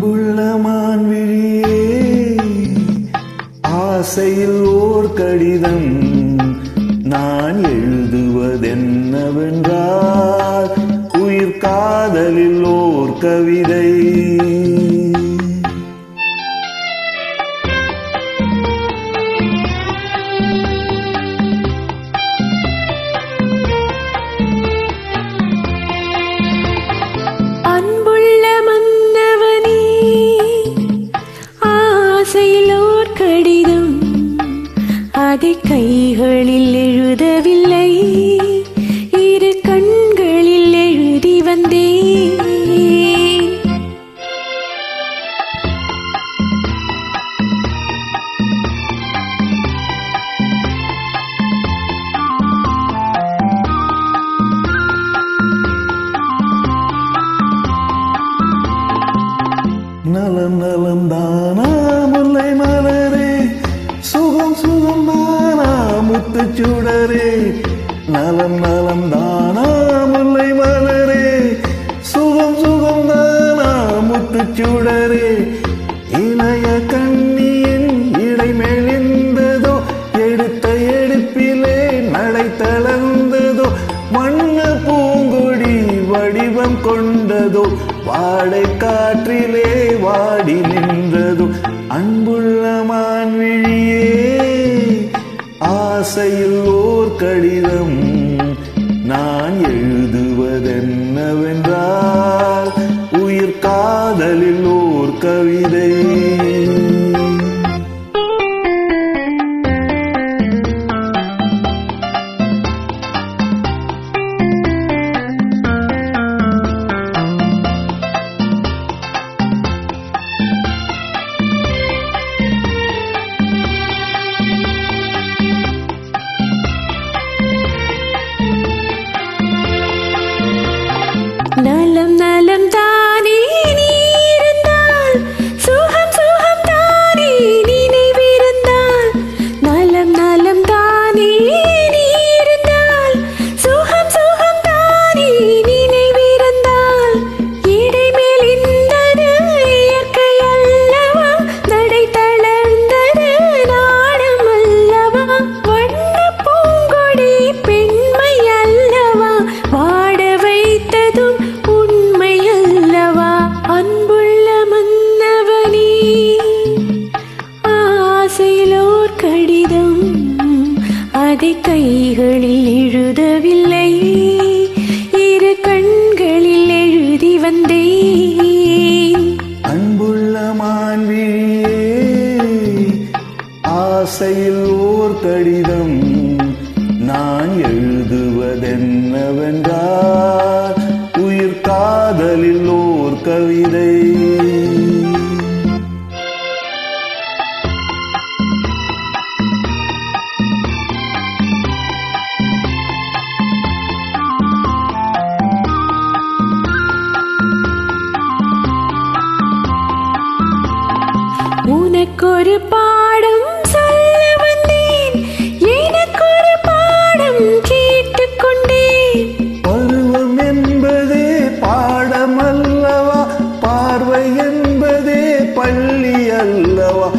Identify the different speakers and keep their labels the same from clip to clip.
Speaker 1: அன்புள்ள மான்விழியே, ஆசையில் ஓர் கடிதம் நான் எழுதுவதென்னவென்றால், உயிர் காதலில் ஓர் கவிதை.
Speaker 2: அதை கைகளில் எழுதவில்லை, இரு கண்களில் எழுதி வந்தேன்.
Speaker 1: நலம் நலம் தானா முல்லை மலரே, சுகம் சுகம் தானா முத்துச்சுடரே. நலம் நலம் தானா முல்லை மலரே, சுகம் சுகம் தானா முத்துச்சுடரே. இளைய கண்ணியின் இடை மெலிந்ததோ, எடுத்த எடுப்பிலே நடை தளர்ந்ததோ. வண்ண பூங்கொடி வடிவம் கொண்டதோ, வாடை காற்றிலே வாடி நின்றதோ. அன்புள்ள மான்விழியே, ஆசையில் ஓர் கடிதம் நான் எழுதுவதென்னவென்றால், உயிர் காதலில் ஓர் கவிதை.
Speaker 2: நலம் நலம் தானே நீ இருந்தால், சுகம் சுகம் தானே நினைவிருந்தால். நலம் நலம் தானே நீ இருந்தால், சுகம் சுகம் தானே நினைவிருந்தால். இடைமேல் இந்தது இயற்கை அல்லவா, தடை தளர்ந்தது நாடம் அல்லவா. வண்ண பூங்கொடி பெண்மை அல்லவா, வாட வைத்ததும் உண்மை அல்லவா. அன்புள்ள மன்னவனே, ஆசையிலோர் கடிதம் அதை கைகளில் எழுதவில்லை, இரு கண்களில் எழுதி வந்தேன்.
Speaker 1: அன்புள்ள மான்விழியே, ஆசையில் ஓர் கடிதம் நான் எழுதுவதென்னவென்றால், உயிர் காதலில் ஓர் கவிதை.
Speaker 2: உனக்கொரு பாடம் சொல்ல வந்தேன், எனக்கொரு பாடம் கேட்டுக்கொண்டேன்.
Speaker 1: பருவம் என்பதே பாடம் அல்லவா, பார்வை என்பதே பள்ளி அல்லவா.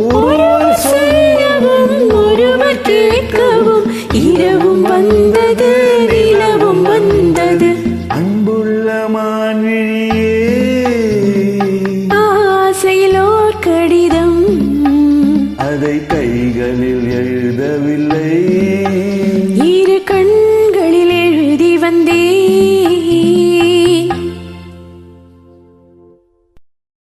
Speaker 2: ஒருவர் சொல்லவும் ஒருவர் கேட்கவும் இரவு